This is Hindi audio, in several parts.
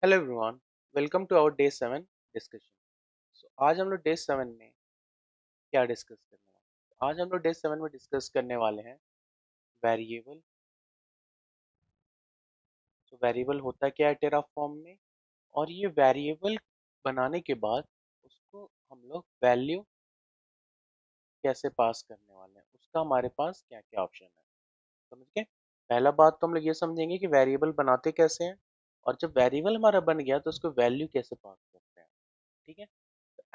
Hello everyone, welcome to our day 7 discussion. आज हम लोग डे 7 में क्या डिस्कस करने वाले हैं? आज हम लोग डे 7 में डिस्कस करने वाले हैं वेरिएबल। तो वेरिएबल होता क्या है टेराफॉर्म में, और ये वेरिएबल बनाने के बाद उसको हम लोग वैल्यू कैसे पास करने वाले हैं, उसका हमारे पास क्या क्या ऑप्शन है। समझ गए? पहला बात तो हम लोग ये समझेंगे कि वेरिएबल बनाते कैसे हैं, और जब वेरिएबल हमारा बन गया तो उसको वैल्यू कैसे पास करते हैं। ठीक है?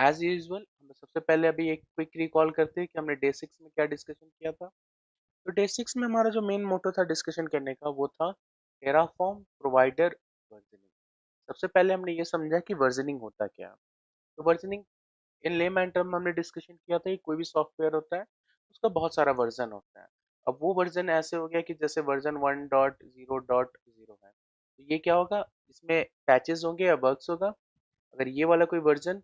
एज यूजुअल हम सबसे पहले अभी एक क्विक रिकॉल करते हैं कि हमने डे 6 में क्या डिस्कशन किया था। तो डे 6 में हमारा जो मेन मोटो था डिस्कशन करने का, वो था टेराफॉर्म प्रोवाइडर वर्जनिंग। सबसे पहले हमने ये समझा कि वर्जनिंग होता क्या है। तो वर्जनिंग इन लेमैन टर्म में हमने डिस्कशन किया था कि कोई भी सॉफ्टवेयर होता है उसका बहुत सारा वर्जन होता है। अब वो वर्जन ऐसे हो गया कि जैसे वर्जन 1.0.0 है, तो ये क्या होगा, इसमें पैचेस होंगे या बग्स होगा। अगर ये वाला कोई वर्जन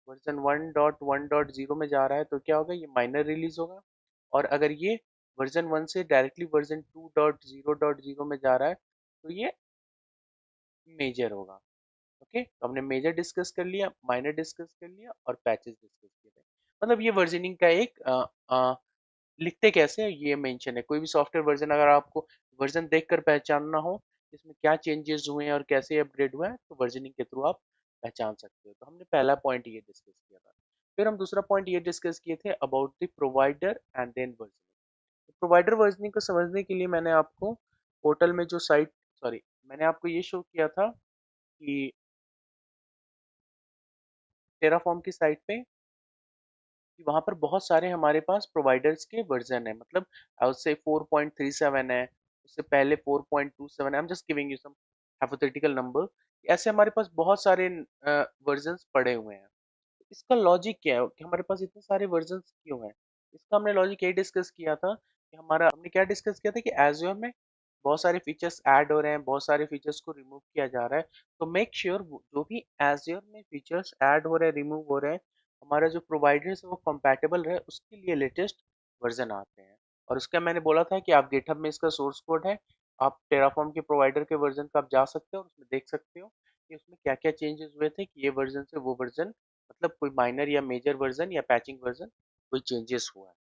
वर्जन 1.1.0 में जा रहा है तो क्या होगा, ये माइनर रिलीज होगा। और अगर ये वर्जन 1 से डायरेक्टली वर्जन 2.0.0 में जा रहा है तो ये मेजर होगा। ओके, तो हमने मेजर डिस्कस कर लिया, माइनर डिस्कस कर लिया और पैचेस डिस्कस किए थे। मतलब ये वर्जनिंग का एक लिखते कैसे है ये मेंशन है। कोई भी सॉफ्टवेयर वर्जन अगर आपको वर्जन देखकर पहचानना हो इसमें क्या चेंजेस हुए हैं और कैसे अपग्रेड हुआ है, तो वर्जनिंग के थ्रू आप पहचान सकते हो। तो हमने पहला पॉइंट ये डिस्कस किया था। फिर हम दूसरा पॉइंट ये डिस्कस किए थे about the provider and then versioning. Provider versioning को समझने के लिए मैंने आपको पोर्टल में जो साइट, सॉरी, मैंने आपको ये शो किया था कि टेराफॉर्म की साइट पे कि वहाँ पर बहुत सारे हमारे पास प्रोवाइडर्स के वर्जन है। मतलब उससे 4.37 है, उससे पहले 4.27 है। I am just giving you some hypothetical number. ऐसे हमारे पास बहुत सारे वर्जन्स पड़े हुए हैं। इसका लॉजिक क्या है कि हमारे पास इतने सारे वर्जन्स क्यों हैं? इसका हमने लॉजिक ये डिस्कस किया था कि हमारा हमने क्या डिस्कस किया था कि एज़्योर में बहुत सारे फीचर्स ऐड हो रहे हैं, बहुत सारे फीचर्स को रिमूव किया जा रहा है। तो मेक श्योर जो भी एज़्योर में फीचर्स ऐड हो रहे हैं, रिमूव हो रहे हैं, हमारा जो प्रोवाइडर्स है वो कंपैटिबल रहे, उसके लिए लेटेस्ट वर्जन आते हैं। और उसका मैंने बोला था कि आप गिटहब में इसका सोर्स कोड है, आप टेराफॉर्म के प्रोवाइडर के वर्जन का आप जा सकते हो और उसमें देख सकते हो कि उसमें क्या क्या चेंजेस हुए थे कि ये वर्जन से वो वर्जन, मतलब कोई माइनर या मेजर वर्जन या पैचिंग वर्जन कोई चेंजेस हुआ है।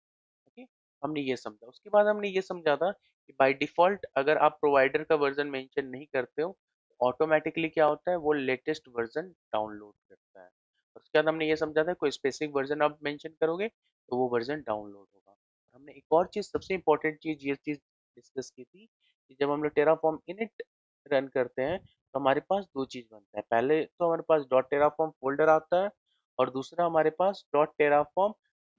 ओके, हमने ये समझा। उसके बाद हमने ये समझा था कि बाय डिफॉल्ट अगर आप प्रोवाइडर का वर्जन मेंशन नहीं करते हो तो ऑटोमेटिकली क्या होता है, वो लेटेस्ट वर्जन डाउनलोड करता है। और उसके बाद हमने ये समझा था कोई स्पेसिफिक वर्जन आप मेंशन करोगे तो वो वर्जन डाउनलोड होगा। हमने एक और चीज़, सबसे इंपॉर्टेंट चीज़, ये चीज़ डिस्कस की थी कि जब हम लोग टेराफॉर्म इनिट रन करते हैं तो हमारे पास दो चीज़ बनता है। पहले तो हमारे पास डॉट टेराफॉर्म फोल्डर आता है, और दूसरा हमारे पास dot Terraform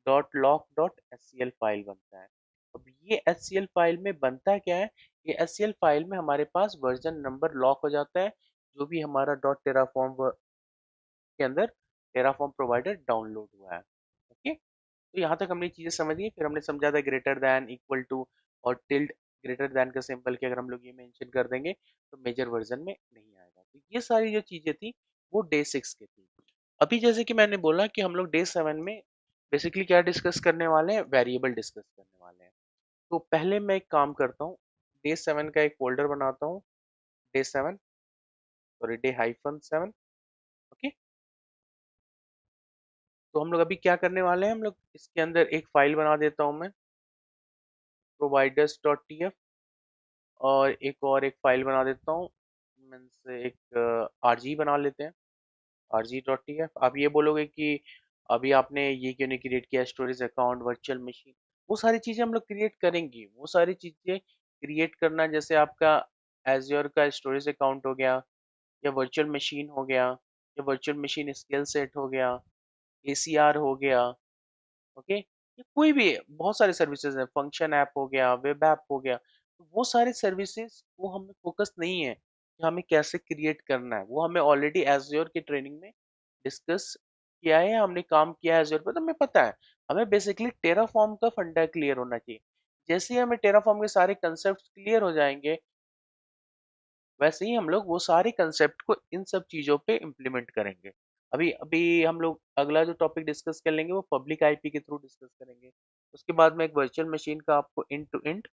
dot lock dot H file बनता है। अब ये एच फाइल में बनता क्या है, ये एच फाइल में हमारे पास वर्जन नंबर लॉक हो जाता है जो भी हमारा डॉट टेराफॉर्म के अंदर टेराफॉर्म प्रोवाइडर डाउनलोड हुआ है। ओके, तो यहाँ तक हमने चीज़ें समझ ली। फिर हमने समझा था ग्रेटर दैन, इक्वल टू और टिल्ड। ग्रेटर दैन का सिंबल के अगर हम लोग ये मेंशन कर देंगे तो मेजर वर्जन में नहीं आएगा। तो ये सारी जो चीज़ें थी वो डे 6 की थी। अभी जैसे कि मैंने बोला कि हम लोग डे 7 में बेसिकली क्या डिस्कस करने वाले हैं, वेरिएबल डिस्कस करने वाले हैं। तो पहले मैं एक काम करता हूँ, डे 7 का एक फोल्डर बनाता हूँ, डे 7, सॉरी डे -7। ओके, तो हम लोग अभी क्या करने वाले हैं, हम लोग इसके अंदर एक फाइल बना देता हूँ मैं, providers.tf। और एक फाइल बना देता हूँ, मीन्स एक आरजी बना लेते हैं, rg.tf। आप ये बोलोगे कि अभी आपने ये क्यों नहीं क्रिएट किया, स्टोरेज अकाउंट, वर्चुअल मशीन, वो सारी चीज़ें हम लोग क्रिएट करेंगे। वो सारी चीज़ें क्रिएट करना, जैसे आपका एज्योर का स्टोरेज अकाउंट हो गया, या वर्चुअल मशीन हो गया, या वर्चुअल मशीन स्किल सेट हो गया, एसीआर हो गया। ओके, ये कोई भी बहुत सारे सर्विसेज हैं, फंक्शन ऐप हो गया, वेब ऐप हो गया। तो वो सारे सर्विसेज वो हमें फोकस नहीं है कि हमें कैसे क्रिएट करना है, वो हमें ऑलरेडी एज्योर की ट्रेनिंग में डिस्कस किया है, हमने काम किया है एज्योर पर, तो हमें पता है। हमें बेसिकली टेराफॉर्म का फंडा क्लियर होना चाहिए। जैसे ही हमें टेराफॉर्म के सारे कंसेप्ट क्लियर हो जाएंगे, वैसे ही हम लोग वो सारे कंसेप्ट को इन सब चीज़ों पे इम्प्लीमेंट करेंगे। अभी अभी हम लोग अगला जो टॉपिक डिस्कस कर लेंगे वो पब्लिक आईपी के थ्रू डिस्कस करेंगे। उसके बाद मैं एक वर्चुअल मशीन का आपको एंड टू एंड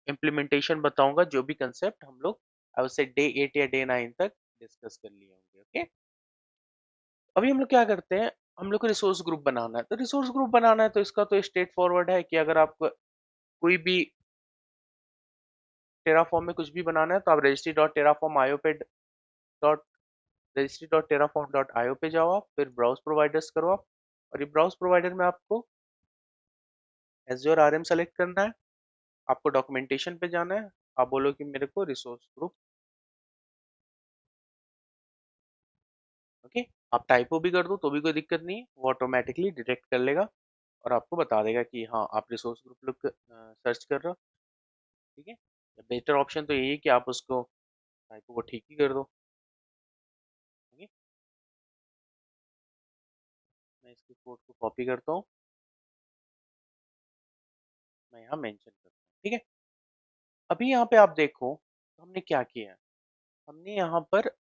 इम्प्लीमेंटेशन बताऊंगा, जो भी कंसेप्ट हम लोग अब से डे 8 या डे 9 तक डिस्कस कर लिए होंगे। ओके, अभी हम लोग क्या करते हैं, हम लोग को रिसोर्स ग्रुप बनाना है। तो रिसोर्स ग्रुप बनाना है तो इसका तो स्ट्रेट फॉरवर्ड है कि अगर आप कोई भी टेराफॉर्म में कुछ भी बनाना है तो आप रजिस्ट्री डॉट टेराफॉर्म आईओ पे dot registry dot Terraform dot IO पे जाओ आप, फिर ब्राउज प्रोवाइडर्स करो आप, और ये ब्राउज प्रोवाइडर में आपको एज्योर आरएम सेलेक्ट करना है, आपको डॉक्यूमेंटेशन पे जाना है, आप बोलो कि मेरे को रिसोर्स ग्रुप। ओके, आप टाइपो भी कर दो तो भी कोई दिक्कत नहीं है, वो ऑटोमेटिकली डिटेक्ट कर लेगा और आपको बता देगा कि हाँ आप रिसोर्स ग्रुप लोग सर्च कर रहे हो। ठीक है, बेटर ऑप्शन तो यही है कि आप उसको टाइपो को ठीक ही कर दो। ठीक है, मैं इसके कोड को कॉपी करता हूँ, मैं यहाँ मेंशन करता हूँ। ठीक है, अभी यहाँ पे आप देखो तो हमने क्या किया है, हमने यहाँ पर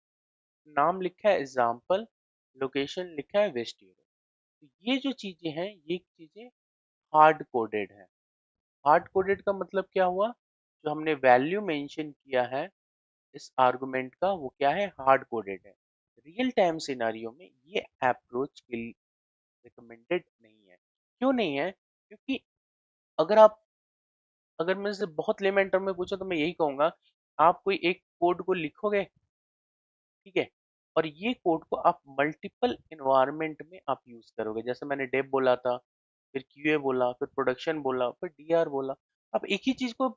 नाम लिखा है एग्जाम्पल, लोकेशन लिखा है वेस्ट यूरोप। तो ये जो चीजें हैं ये चीजें हार्ड कोडेड है। हार्ड कोडेड का मतलब क्या हुआ, जो हमने वैल्यू मेंशन किया है इस आर्गुमेंट का वो क्या है, हार्ड कोडेड है। रियल टाइम सिनारियो में ये अप्रोच के लिए रिकमेंडेड नहीं है। क्यों नहीं है, क्योंकि अगर आप, अगर मैं से बहुत लेमन टर्म में पूछा तो मैं यही कहूंगा, आप कोई एक कोड को लिखोगे, ठीक है, और ये कोड को आप मल्टीपल इन्वायरमेंट में आप यूज करोगे, जैसे मैंने डेव बोला था, फिर क्यूए बोला, फिर प्रोडक्शन बोला, फिर डीआर बोला। आप एक ही चीज को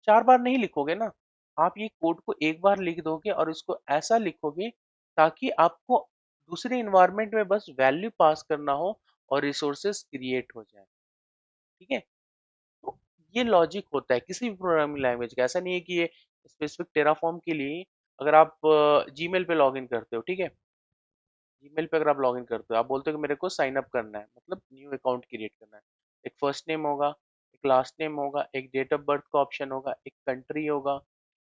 4 बार नहीं लिखोगे ना, आप ये कोड को एक बार लिख दोगे और इसको ऐसा लिखोगे ताकि आपको दूसरे इन्वायरमेंट में बस वैल्यू पास करना हो और रिसोर्सेस क्रिएट हो जाए। ठीक है, तो ये लॉजिक होता है किसी भी प्रोग्रामिंग लैंग्वेज का, ऐसा नहीं है कि ये स्पेसिफिक टेराफॉर्म के लिए। अगर आप जीमेल पे लॉग इन करते हो, ठीक है, जीमेल पे अगर आप लॉगिन करते हो, आप बोलते हो कि मेरे को साइन अप करना है, मतलब न्यू अकाउंट क्रिएट करना है, एक फर्स्ट नेम होगा, एक लास्ट नेम होगा, एक डेट ऑफ बर्थ का ऑप्शन होगा, एक कंट्री होगा,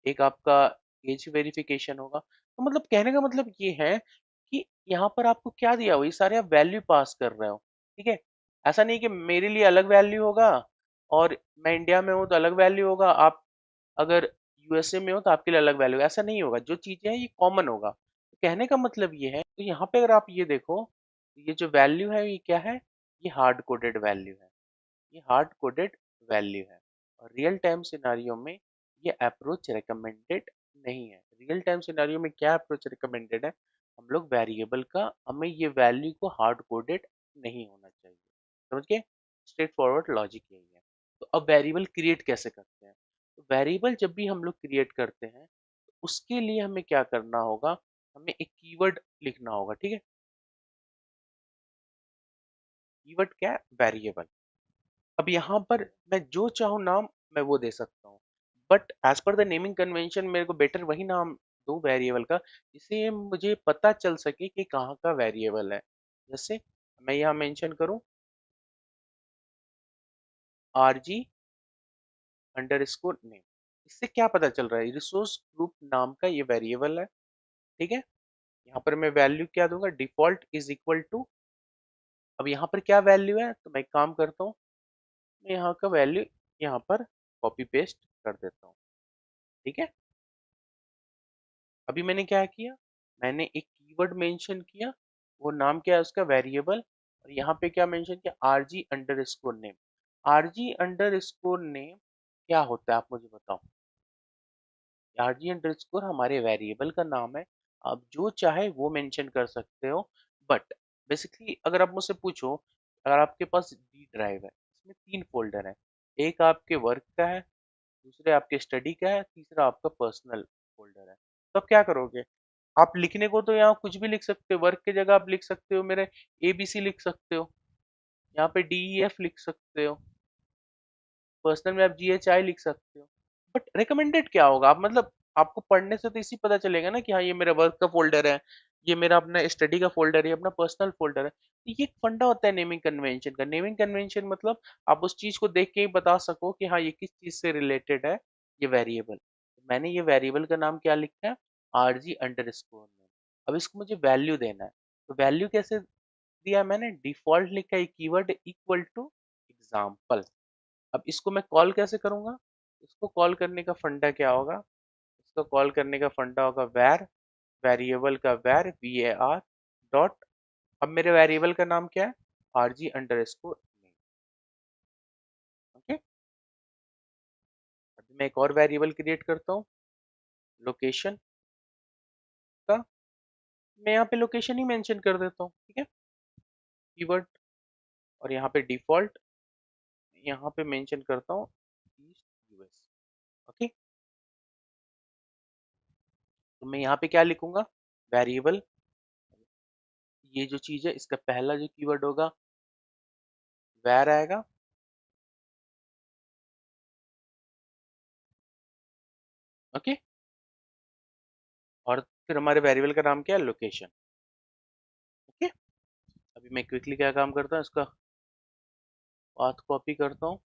एक आपका एज वेरिफिकेशन होगा। तो मतलब कहने का मतलब ये है कि यहाँ पर आपको क्या दिया हुआ, ये सारे आप वैल्यू पास कर रहे हो। ठीक है, ऐसा नहीं कि मेरे लिए अलग वैल्यू होगा और मैं इंडिया में हूँ तो अलग वैल्यू होगा, आप अगर यूएसए में हो तो आपके लिए अलग वैल्यू, ऐसा नहीं होगा, जो चीजें हैं ये कॉमन होगा। तो कहने का मतलब ये है, तो यहाँ पे अगर आप ये देखो, ये जो वैल्यू है ये क्या है, ये हार्ड कोडेड वैल्यू है, ये हार्ड कोडेड वैल्यू है। और रियल टाइम सिनारियो में ये अप्रोच रिकमेंडेड नहीं है। रियल टाइम सिनारियो में क्या अप्रोच रिकमेंडेड है, हम लोग वेरिएबल का, हमें ये वैल्यू को हार्ड कोडेड नहीं होना चाहिए। समझ गए, स्ट्रेट फॉरवर्ड लॉजिक यही है। तो अब वेरिएबल क्रिएट कैसे करते हैं, तो वेरिएबल जब भी हम लोग क्रिएट करते हैं तो उसके लिए हमें क्या करना होगा, हमें एक कीवर्ड लिखना होगा। ठीक है, कीवर्ड क्या है, वेरिएबल। अब यहाँ पर मैं जो चाहूँ नाम मैं वो दे सकता हूँ, but as per the naming convention मेरे को बेटर वही नाम दो वेरिएबल का जिससे मुझे पता चल सके कि कहाँ का वेरिएबल है। जैसे मैं यहाँ मेंशन करूँ R G under score name, इससे क्या पता चल रहा है, रिसोर्स ग्रुप नाम का ये वेरिएबल है। ठीक है, यहाँ पर मैं वैल्यू क्या दूंगा, डिफॉल्ट इज इक्वल टू, अब यहाँ पर क्या वैल्यू है, तो मैं एक काम करता हूँ, मैं यहाँ का वैल्यू यहाँ पर कॉपी पेस्ट कर देता हूँ। ठीक है, अभी मैंने क्या किया, मैंने एक कीवर्ड मेंशन किया, वो नाम क्या है उसका, वेरिएबल, और यहाँ पे क्या मेंशन किया, R G under score name. R G under score name क्या होता है आप मुझे बताओ। आर जी अंडर स्कोर हमारे वेरिएबल का नाम है, आप जो चाहे वो मेंशन कर सकते हो। बट बेसिकली अगर आप मुझसे पूछो, अगर आपके पास डी ड्राइव है, इसमें 3 फोल्डर है, एक आपके वर्क का है, दूसरे आपके स्टडी का है, तीसरा आपका पर्सनल फोल्डर है। तो आप क्या करोगे, आप लिखने को तो यहाँ कुछ भी लिख सकते हो, वर्क की जगह आप लिख सकते हो मेरे ABC लिख सकते हो, यहाँ पे DEF लिख सकते हो, पर्सनल में आप GHI लिख सकते हो। बट रिकमेंडेड क्या होगा, आप मतलब आपको पढ़ने से तो इसी पता चलेगा ना कि हाँ ये मेरा वर्क का फोल्डर है, ये मेरा अपना स्टडी का फोल्डर है, ये अपना पर्सनल फोल्डर है। तो ये एक फंडा होता है नेमिंग कन्वेंशन का। नेमिंग कन्वेंशन मतलब आप उस चीज को देख के ही बता सको कि हाँ ये किस चीज से रिलेटेड है, ये वेरिएबल। तो मैंने ये वेरिएबल का नाम क्या लिखा है, RG अंडर स्कोर में। अब इसको मुझे वैल्यू देना है, तो वैल्यू कैसे दिया, मैंने डिफॉल्ट लिखा है कीवर्ड इक्वल टू एग्जाम्पल। अब इसको मैं कॉल कैसे करूंगा, इसको कॉल करने का फंडा क्या होगा, इसको कॉल करने का फंडा होगा वैर वेरिएबल का var var डॉट, अब मेरे वेरिएबल का नाम क्या है, rg अंडरस्कोर नेम। ओके, अभी मैं एक और वेरिएबल क्रिएट करता हूँ लोकेशन का, मैं यहाँ पे लोकेशन ही मेंशन कर देता हूँ, ठीक है, कीवर्ड, और यहाँ पे डिफॉल्ट यहाँ पे मेंशन करता हूँ ईस्ट यूएस। ओके, तो मैं यहाँ पे क्या लिखूंगा, वेरिएबल, ये जो चीज है इसका पहला जो कीवर्ड होगा वैर आएगा, ओके, और फिर हमारे वेरिएबल का नाम क्या है, लोकेशन। ओके, अभी मैं क्विकली क्या काम करता हूँ, इसका पाथ कॉपी करता हूँ,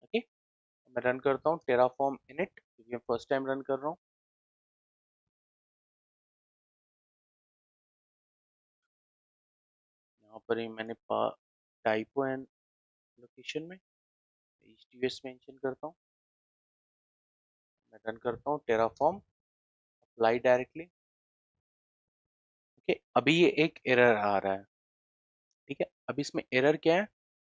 ओके, मैं रन करता हूँ टेराफॉर्म इनिट, क्योंकि मैं फर्स्ट टाइम रन कर रहा हूँ। यहाँ पर ही मैंने टाइपो एंड लोकेशन में ईस्ट यूएस मेंशन करता हूँ, मैं रन करता हूँ टेराफॉर्म अप्लाई डायरेक्टली। ओके, अभी ये एक एरर आ रहा है, ठीक है, अब इसमें एरर क्या है,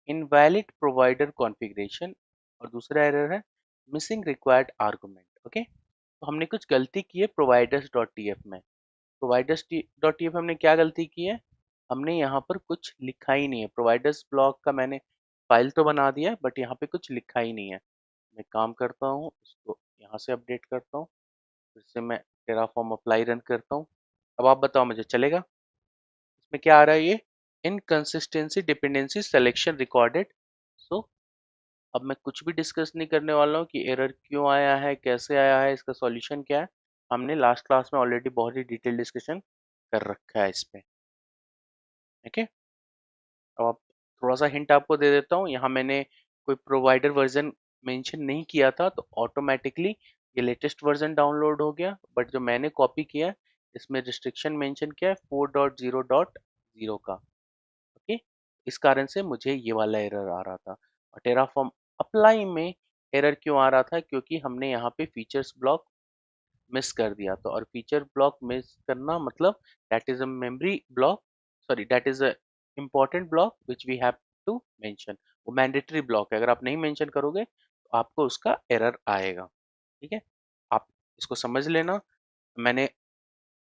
इनवैलिड प्रोवाइडर कॉन्फ़िगरेशन, और दूसरा एरर है मिसिंग रिक्वायर्ड आर्गुमेंट। ओके, तो हमने कुछ गलती की है प्रोवाइडर्स डॉट टीएफ में, प्रोवाइडर्स डॉट टीएफ हमने क्या गलती की है, हमने यहाँ पर कुछ लिखा ही नहीं है, प्रोवाइडर्स ब्लॉक का मैंने फाइल तो बना दिया है बट यहाँ पे कुछ लिखा ही नहीं है। मैं काम करता हूँ, इसको यहाँ से अपडेट करता हूँ, फिर से मैं टेराफॉर्म अप्लाई रन करता हूँ। अब आप बताओ मुझे चलेगा, इसमें क्या आ रहा है, ये इनकंसिस्टेंसी डिपेंडेंसी सिलेक्शन रिकॉर्डेड। सो अब मैं कुछ भी डिस्कस नहीं करने वाला हूँ कि एरर क्यों आया है, कैसे आया है, इसका सॉल्यूशन क्या है, हमने लास्ट क्लास में ऑलरेडी बहुत ही डिटेल डिस्कशन कर रखा है इस पे। ओके, अब आप थोड़ा सा हिंट आपको दे देता हूँ, यहाँ मैंने कोई प्रोवाइडर वर्जन मेंशन नहीं किया था तो ऑटोमेटिकली ये लेटेस्ट वर्जन डाउनलोड हो गया, बट जो मैंने कॉपी किया है इसमें रिस्ट्रिक्शन मेंशन किया है 4.0.0 का। ओके, इस कारण से मुझे ये वाला एरर आ रहा था। और टेराफॉर्म अप्लाई में एरर क्यों आ रहा था, क्योंकि हमने यहाँ पे फीचर्स ब्लॉक मिस कर दिया, तो और फीचर ब्लॉक मिस करना मतलब that is a memory block, sorry that is a important block which we have to mention, वो मैंडेटरी ब्लॉक है, अगर आप नहीं मेंशन करोगे तो आपको उसका एरर आएगा। ठीक है, आप इसको समझ लेना, मैंने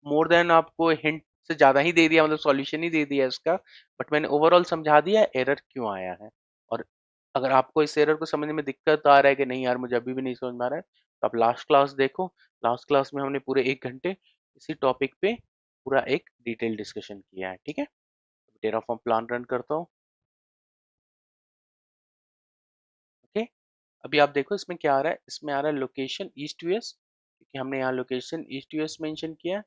मोर देन आपको हिंट से ज़्यादा ही दे दिया, मतलब सॉल्यूशन ही दे दिया इसका, बट मैंने ओवरऑल समझा दिया एरर क्यों आया है। और अगर आपको इस एरर को समझने में दिक्कत आ रहा है कि नहीं यार मुझे अभी भी नहीं समझ में आ रहा है, तो आप लास्ट क्लास देखो, लास्ट क्लास में हमने पूरे 1 घंटे इसी टॉपिक पे पूरा एक डिटेल डिस्कशन किया है। ठीक है, टेराफॉर्म प्लान रन करता हूँ। ओके, अभी आप देखो इसमें क्या आ रहा है, इसमें आ रहा है लोकेशन ईस्ट यूएस, क्योंकि हमने यहाँ लोकेशन ईस्ट यूएस मेंशन किया है।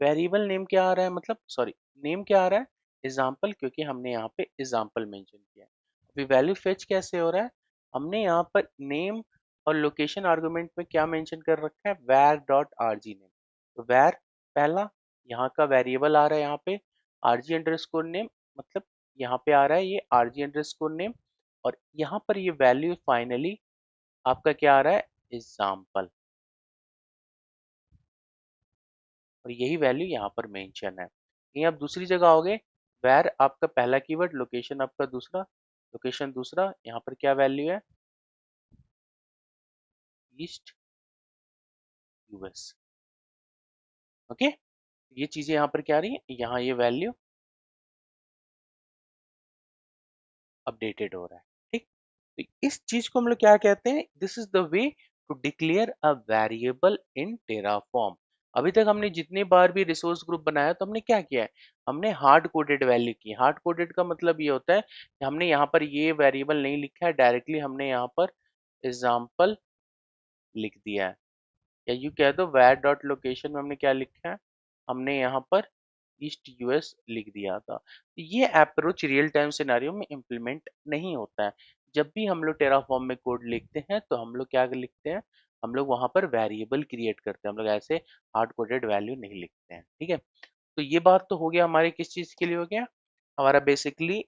वेरिएबल नेम क्या आ रहा है, मतलब सॉरी नेम क्या आ रहा है, एग्जाम्पल, क्योंकि हमने यहाँ पे एग्जाम्पल मेंशन किया है। अभी वैल्यू फेच कैसे हो रहा है, हमने यहाँ पर नेम और लोकेशन आर्गुमेंट में क्या मेंशन कर रखा है, var dot R G name, तो var पहला यहाँ का वेरिएबल आ रहा है, यहाँ पे rg अंडरस्कोर नेम, मतलब यहाँ पे आ रहा है ये rg अंडरस्कोर नेम, और यहाँ पर ये वैल्यू फाइनली आपका क्या आ रहा है, एग्जाम्पल, और यही वैल्यू यहाँ पर मेंशन है। यहीं आप दूसरी जगह आओगे, where आपका पहला कीवर्ड, लोकेशन आपका दूसरा, लोकेशन दूसरा, यहाँ पर क्या वैल्यू है, ईस्ट यूएस। ओके, ये चीजें यहाँ पर क्या आ रही है, यहाँ ये वैल्यू अपडेटेड हो रहा है। ठीक, तो इस चीज को हम लोग क्या कहते हैं, this is the way to declare a variable in Terraform. अभी तक हमने जितनी बार भी रिसोर्स ग्रुप बनाया तो हमने क्या किया है, हमने हार्ड कोडेड वैल्यू की। हार्ड कोडेड का मतलब ये होता है कि हमने यहाँ पर ये वेरिएबल नहीं लिखा है, डायरेक्टली हमने यहाँ पर एग्जाम्पल लिख दिया है, या यू कह दो var डॉट लोकेशन में हमने क्या लिखा है, हमने यहाँ पर ईस्ट यूएस लिख दिया था। तो ये अप्रोच रियल टाइम सिनेरियो में इम्प्लीमेंट नहीं होता है। जब भी हम लोग टेराफॉर्म में कोड लिखते हैं तो हम लोग क्या लिखते हैं, हम लोग वहां पर वेरिएबल क्रिएट करते हैं, हम लोग ऐसे हार्ड कोडेड वैल्यू नहीं लिखते हैं। ठीक है, तो ये बात तो हो गया हमारे किस चीज के लिए हो गया, हमारा बेसिकली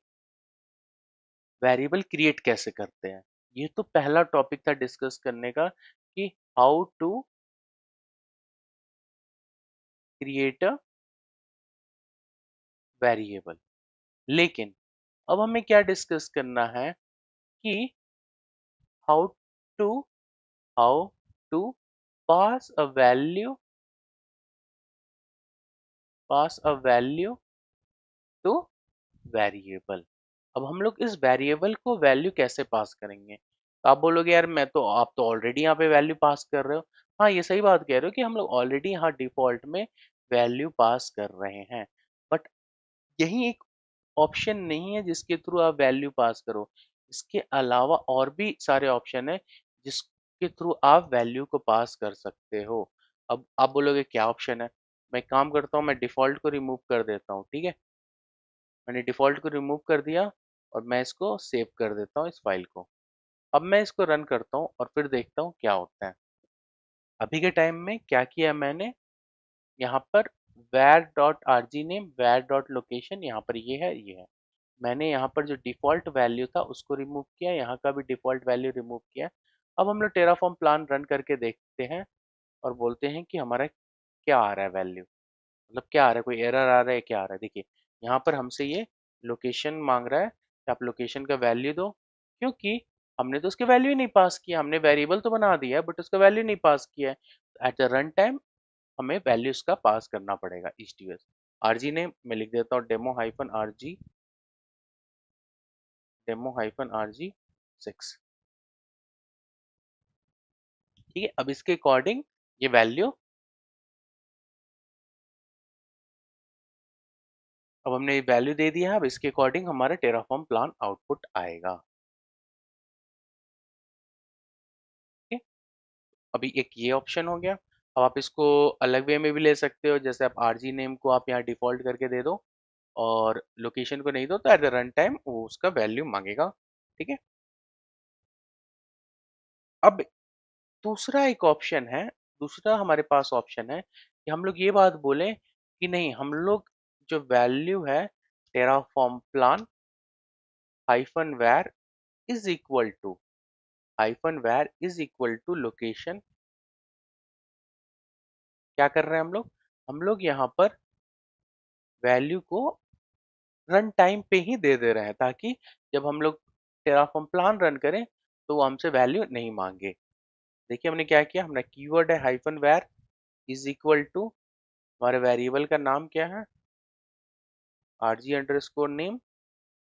वेरिएबल क्रिएट कैसे करते हैं। ये तो पहला टॉपिक था डिस्कस करने का कि how to create a variable. लेकिन अब हमें क्या डिस्कस करना है कि how to how to pass a value to variable. अब हम लोग इस वेरिएबल को वैल्यू कैसे पास करेंगे, तो आप बोलोगे यार आप तो ऑलरेडी यहाँ पे वैल्यू पास कर रहे हो। हाँ, ये सही बात कह रहे हो कि हम लोग ऑलरेडी यहाँ डिफॉल्ट में वैल्यू पास कर रहे हैं, बट यही एक ऑप्शन नहीं है जिसके थ्रू आप वैल्यू पास करो। इसके अलावा और भी सारे ऑप्शन है जिसके थ्रू आप वैल्यू को पास कर सकते हो। अब आप बोलोगे क्या ऑप्शन है, मैं एक काम करता हूँ, मैं डिफॉल्ट को रिमूव कर देता हूँ। ठीक है, मैंने डिफॉल्ट को रिमूव कर दिया और मैं इसको सेव कर देता हूँ इस फाइल को। अब मैं इसको रन करता हूँ और फिर देखता हूँ क्या होता है। अभी के टाइम में क्या किया मैंने, यहाँ पर var.rg नेम var.location, यहाँ पर ये है। मैंने यहाँ पर जो डिफॉल्ट वैल्यू था उसको रिमूव किया, यहाँ का भी डिफॉल्ट वैल्यू रिमूव किया। अब हम लोग टेराफॉर्म प्लान रन करके देखते हैं और बोलते हैं कि हमारा क्या आ रहा है वैल्यू, मतलब क्या आ रहा है, कोई एरर आ रहा है, क्या आ रहा है। देखिए यहाँ पर हमसे ये लोकेशन मांग रहा है कि आप लोकेशन का वैल्यू दो, क्योंकि हमने तो उसके वैल्यू ही नहीं पास किया, हमने वेरिएबल तो बना दिया है बट उसका वैल्यू नहीं पास किया है। एट द रन टाइम हमें वैल्यू इसका पास करना पड़ेगा each to s। आरजी ने मैं लिख देता हूँ डेमो-rg 6। ठीक है, अब इसके अकॉर्डिंग ये वैल्यू, अब हमने वैल्यू दे दिया है, अब इसके अकॉर्डिंग हमारा टेराफॉर्म प्लान आउटपुट आएगा। ठीक है, अभी एक ये ऑप्शन हो गया। अब आप इसको अलग वे में भी ले सकते हो, जैसे आप आरजी नेम को आप यहाँ डिफॉल्ट करके दे दो और लोकेशन को नहीं दो, तो एट द रन टाइम वो उसका वैल्यू मांगेगा। ठीक है, अब दूसरा एक ऑप्शन है, दूसरा हमारे पास ऑप्शन है कि हम लोग ये बात बोले कि नहीं, हम लोग जो वैल्यू है Terraform plan hyphen var is equal to location. क्या कर रहे हैं हम लोग यहाँ पर वैल्यू को रन टाइम पे ही दे दे रहे हैं, ताकि जब हम लोग टेराफॉर्म प्लान रन करें तो वो हमसे वैल्यू नहीं मांगे। देखिए हमने क्या किया, हमने कीवर्ड है hyphen var is equal to, हमारे वेरिएबल का नाम क्या है RG underscore name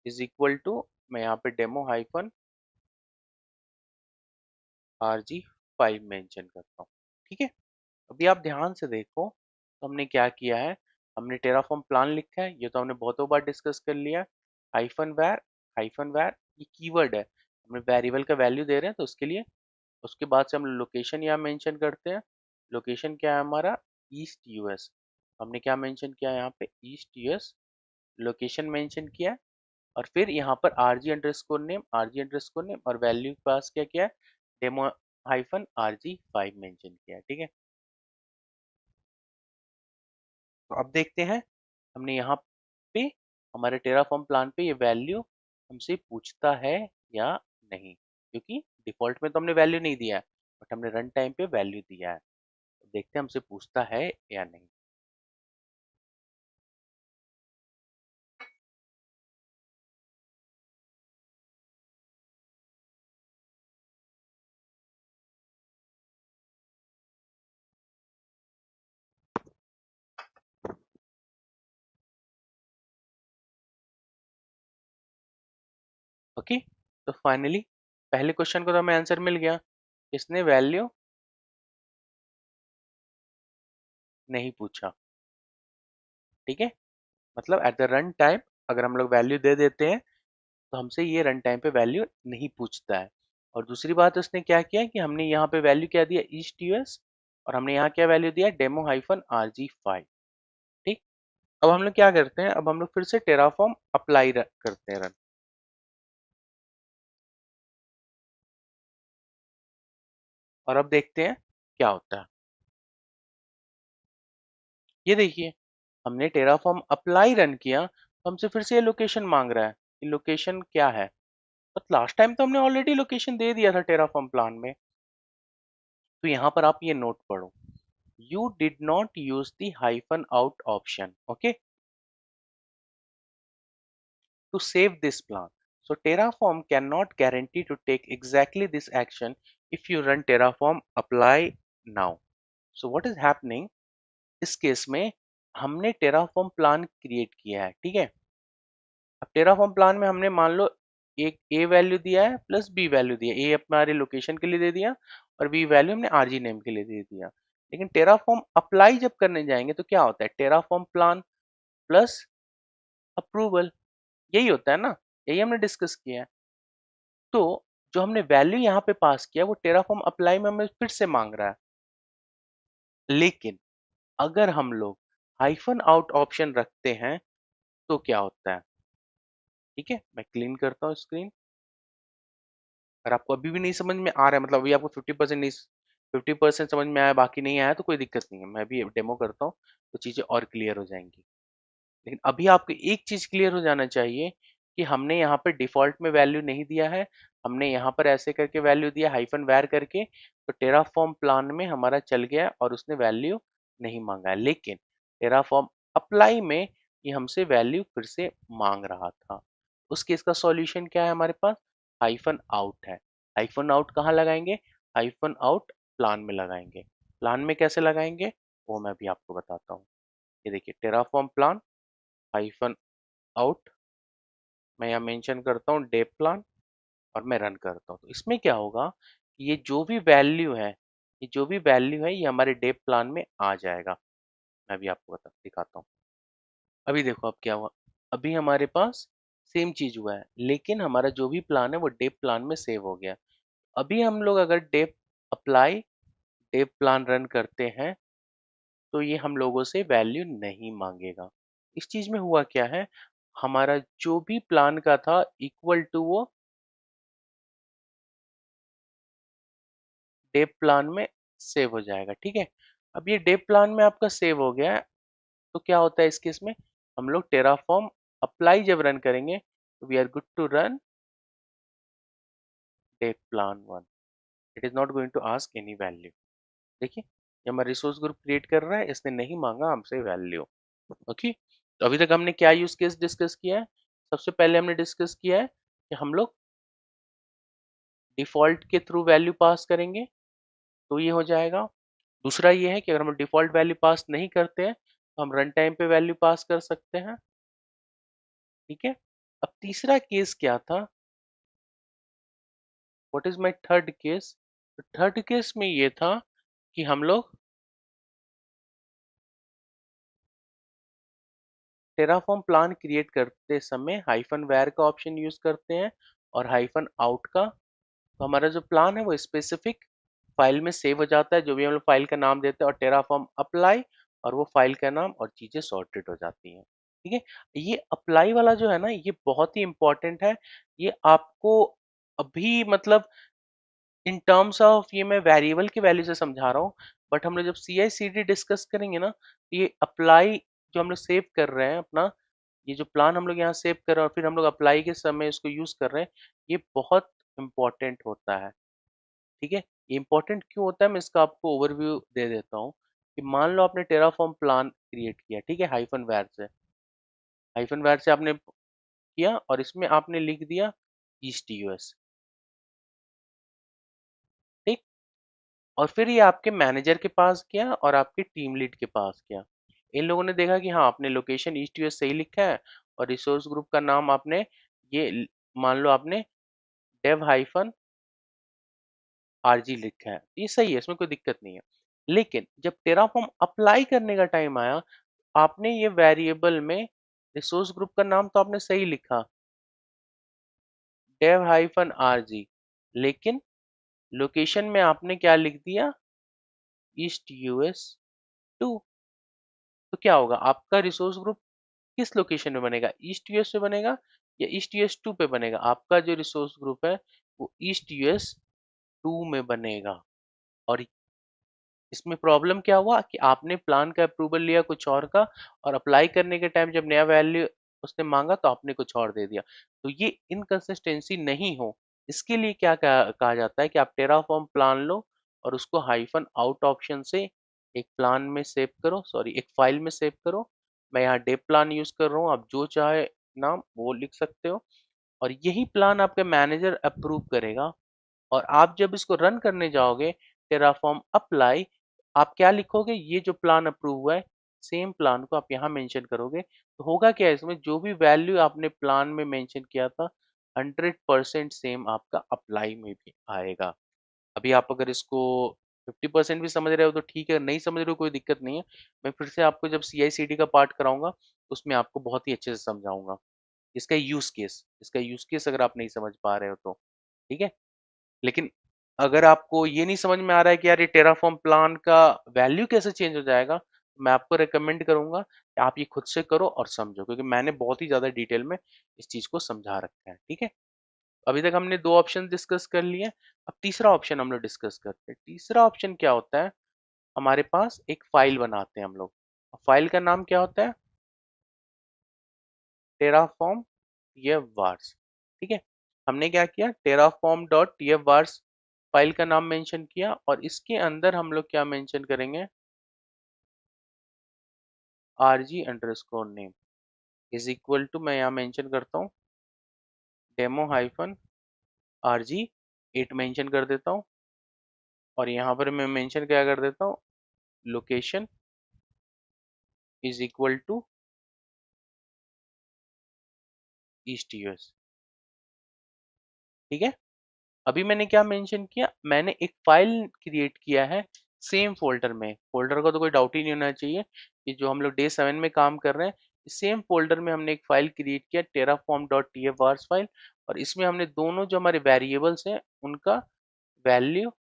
is equal to, मैं यहाँ पे डेमो हाइफन RG5 मेंशन करता हूँ। ठीक है, अभी आप ध्यान से देखो तो हमने क्या किया है, हमने टेराफॉर्म प्लान लिखा है, ये तो हमने बहुतों बार डिस्कस कर लिया। हाइफन वैर ये कीवर्ड है, हमने वेरिएबल का वैल्यू दे रहे हैं तो उसके लिए। उसके बाद से हम लोकेशन यहाँ मेंशन करते हैं। लोकेशन क्या है हमारा, ईस्ट यूएस। हमने क्या मेंशन किया यहाँ पे, ईस्ट यूएस लोकेशन मेंशन किया है। और फिर यहाँ पर आरजी अंडरस्कोर नेम और वैल्यू पास क्या किया है, डेमो हाइफन RG5 मेंशन किया है। ठीक है, तो अब देखते हैं हमने यहाँ पे हमारे टेराफॉर्म प्लान पे ये वैल्यू हमसे पूछता है या नहीं, क्योंकि डिफॉल्ट में तो हमने वैल्यू नहीं दिया है बट हमने रन टाइम पे वैल्यू दिया है। तो देखते हैं हमसे पूछता है या नहीं। ओके, तो फाइनली पहले क्वेश्चन को तो हमें आंसर मिल गया, इसने वैल्यू नहीं पूछा। ठीक है, मतलब एट द रन टाइम अगर हम लोग वैल्यू दे देते हैं तो हमसे ये रन टाइम पे वैल्यू नहीं पूछता है। और दूसरी बात उसने क्या किया कि हमने यहाँ पे वैल्यू क्या दिया, ईस्ट यूएस, और हमने यहाँ क्या वैल्यू दिया, डेमो हाइफन RG5। ठीक, अब हम लोग क्या करते हैं, अब हम लोग फिर से टेराफॉर्म अप्लाई करते हैं रन। और अब देखते हैं क्या होता है। ये देखिए, हमने टेराफॉर्म अप्लाई रन किया तो हमसे फिर से ये लोकेशन मांग रहा है कि लोकेशन क्या है। बट लास्ट टाइम तो हमने ऑलरेडी लोकेशन दे दिया था टेराफॉर्म प्लान में। तो यहाँ पर आप ये नोट पढ़ो, you did not use the hyphen out option, okay, to save this plan. So Terraform cannot guarantee to take exactly this action if you run Terraform apply now. So what is happening? इस केस में हमने Terraform प्लान क्रिएट किया है, ठीक है। अब Terraform प्लान में हमने मान लो एक A वैल्यू दिया है प्लस B वैल्यू दिया। A हमारे लोकेशन के लिए दे दिया और B वैल्यू हमने RG नेम के लिए दे दिया। लेकिन Terraform अप्लाई जब करने जाएंगे तो क्या होता है, Terraform प्लान प्लस अप्रूवल, यही होता है ना, यही हमने डिस्कस किया है। तो जो हमने वैल्यू यहाँ पे पास किया वो टेराफॉर्म अप्लाई में हमें फिर से मांग रहा है। लेकिन अगर हम लोग हाइफन आउट ऑप्शन रखते हैं तो क्या होता है, ठीक है। मैं क्लीन करता हूँ स्क्रीन। अगर आपको अभी भी नहीं समझ में आ रहा है, मतलब अभी आपको 50% नहीं, 50% समझ में आया बाकी नहीं आया, तो कोई दिक्कत नहीं है, मैं भी डेमो करता हूँ तो चीजें और क्लियर हो जाएंगी। लेकिन अभी आपको एक चीज क्लियर हो जाना चाहिए कि हमने यहाँ पर डिफॉल्ट में वैल्यू नहीं दिया है, हमने यहाँ पर ऐसे करके वैल्यू दिया हाइफन वैर करके, तो टेराफॉर्म प्लान में हमारा चल गया और उसने वैल्यू नहीं मांगा है। लेकिन टेराफॉर्म अप्लाई में ये हमसे वैल्यू फिर से मांग रहा था। उस केस का सॉल्यूशन क्या है हमारे पास, हाइफन आउट है। हाइफन आउट कहाँ लगाएंगे, हाइफन आउट प्लान में लगाएंगे। प्लान में कैसे लगाएंगे वो मैं भी आपको बताता हूँ। ये देखिए टेराफॉर्म प्लान हाइफन आउट, मैं यहाँ मेंशन करता हूँ डे प्लान और मैं रन करता हूँ। तो इसमें क्या होगा कि ये जो भी वैल्यू है, ये जो भी वैल्यू है ये हमारे डे प्लान में आ जाएगा। मैं भी आपको दिखाता हूँ। अभी देखो अब क्या हुआ, अभी हमारे पास सेम चीज हुआ है लेकिन हमारा जो भी प्लान है वो डे प्लान में सेव हो गया। अभी हम लोग अगर day apply day plan run करते हैं तो ये हम लोगों से वैल्यू नहीं मांगेगा। इस चीज में हुआ क्या है, हमारा जो भी प्लान का था इक्वल टू वो डे प्लान में सेव हो जाएगा, ठीक है। अब ये डे प्लान में आपका सेव हो गया है तो क्या होता है इस केस में, हम लोग टेराफॉर्म अप्लाई जब रन करेंगे तो we are good to run the plan one, it is not going to ask any value. देखिए ये हमारा रिसोर्स ग्रुप क्रिएट कर रहा है, इसने नहीं मांगा हमसे वैल्यू, ओके। तो अभी तक हमने क्या यूज केस डिस्कस किया है, सबसे पहले हमने डिस्कस किया है कि हम लोग डिफॉल्ट के थ्रू वैल्यू पास करेंगे तो ये हो जाएगा। दूसरा ये है कि अगर हम डिफॉल्ट वैल्यू पास नहीं करते हैं तो हम रन टाइम पे वैल्यू पास कर सकते हैं, ठीक है। अब तीसरा केस क्या था, what is my third case, third case में ये था कि हम लोग टेराफॉर्म प्लान क्रिएट करते समय हाइफन वैर का ऑप्शन यूज करते हैं और हाइफन आउट का। तो हमारा जो प्लान है वो स्पेसिफिक फाइल में सेव हो जाता है, जो भी हम लोग फाइल का नाम देते हैं, और टेराफॉर्म अप्लाई और वो फाइल का नाम और चीजें सॉर्टेड हो जाती हैं, ठीक है। ये अप्लाई वाला जो है ना ये बहुत ही इंपॉर्टेंट है। ये आपको अभी मतलब इन टर्म्स ऑफ ये मैं वेरिएबल की वैल्यू से समझा रहा हूँ, बट हम लोग जब सी आई सी डी डिस्कस करेंगे ना तो ये अप्लाई जो हम लोग सेव कर रहे हैं अपना, ये जो प्लान हम लोग यहाँ सेव कर रहे हैं और फिर हम लोग अप्लाई के समय इसको यूज कर रहे हैं, ये बहुत इंपॉर्टेंट होता है, ठीक है। ये इंपॉर्टेंट क्यों होता है मैं इसका आपको ओवरव्यू दे देता हूँ। कि मान लो आपने टेराफॉर्म प्लान क्रिएट किया, ठीक है, हाइफन वैर से आपने किया और इसमें आपने लिख दिया ईस्ट यूएस, ठीक। और फिर ये आपके मैनेजर के पास गया और आपके टीम लीड के पास गया। इन लोगों ने देखा कि हाँ आपने लोकेशन ईस्ट यूएस सही लिखा है और रिसोर्स ग्रुप का नाम आपने ये मान लो आपने डेव हाइफन आरजी लिखा है, ये सही है, इसमें कोई दिक्कत नहीं है। लेकिन जब टेराफॉर्म अप्लाई करने का टाइम आया, आपने ये वेरिएबल में रिसोर्स ग्रुप का नाम तो आपने सही लिखा डेव हाइफन आरजी, लेकिन लोकेशन में आपने क्या लिख दिया, ईस्ट यूएस 2। तो क्या होगा, आपका रिसोर्स ग्रुप किस लोकेशन में बनेगा, ईस्ट यूएस पे बनेगा या ईस्ट यूएस 2 पे बनेगा। आपका जो रिसोर्स ग्रुप है वो ईस्ट यूएस 2 में बनेगा, और इसमें प्रॉब्लम क्या हुआ कि आपने प्लान का अप्रूवल लिया कुछ और का, और अप्लाई करने के टाइम जब नया वैल्यू उसने मांगा तो आपने कुछ और दे दिया। तो ये इनकंसिस्टेंसी नहीं हो, इसके लिए क्या कहा जाता है कि आप टेराफॉर्म प्लान लो और उसको हाइफन आउट ऑप्शन से एक प्लान में सेव करो, सॉरी एक फाइल में सेव करो। मैं यहाँ डेप प्लान यूज कर रहा हूँ, आप जो चाहे नाम वो लिख सकते हो, और यही प्लान आपके मैनेजर अप्रूव करेगा। और आप जब इसको रन करने जाओगे टेराफॉर्म अप्लाई, आप क्या लिखोगे, ये जो प्लान अप्रूव हुआ है सेम प्लान को आप यहाँ मेंशन करोगे, तो होगा क्या, इसमें जो भी वैल्यू आपने प्लान में मेंशन किया था 100% सेम आपका अप्लाई में भी आएगा। अभी आप अगर इसको 50% भी समझ रहे हो तो ठीक है, नहीं समझ रहे हो कोई दिक्कत नहीं है। मैं फिर से आपको जब CI/CD का पार्ट कराऊंगा उसमें आपको बहुत ही अच्छे से समझाऊंगा इसका यूज केस अगर आप नहीं समझ पा रहे हो तो, ठीक है। लेकिन अगर आपको ये नहीं समझ में आ रहा है कि यार ये टेराफॉर्म प्लान का वैल्यू कैसे चेंज हो जाएगा, मैं आपको रेकमेंड करूंगा कि आप ये खुद से करो और समझो, क्योंकि मैंने बहुत ही ज्यादा डिटेल में इस चीज को समझा रखा है, ठीक है। अभी तक हमने दो ऑप्शन डिस्कस कर लिए, अब तीसरा ऑप्शन हम लोग डिस्कस करते हैं। तीसरा ऑप्शन क्या होता है, हमारे पास एक फाइल बनाते हैं हम लोग, फाइल का नाम क्या होता है, टेराफॉर्म टीएफ वार्स, ठीक है। हमने क्या किया, Terraform dot TF wars file का नाम मेंशन किया, और इसके अंदर हम लोग क्या मेंशन करेंगे, rg_name इज इक्वल टू, मैं यहाँ मेंशन करता हूँ डेमो हाइफन rg 8 मेंशन कर देता हूँ, और यहाँ पर मैं मेंशन क्या कर देता हूँ, location is equal to east US, ठीक है। अभी मैंने क्या मेंशन किया, मैंने एक फाइल क्रिएट किया है सेम फोल्डर में, फोल्डर का तो कोई डाउट ही नहीं होना चाहिए कि जो हम लोग डे 7 में काम कर रहे हैं, सेम फोल्डर में हमने एक फाइल क्रिएट किया Terraform dot TF wars file, और इसमें हमने दोनों जो हमारे वेरिएबल्स हैं उनका वैल्यू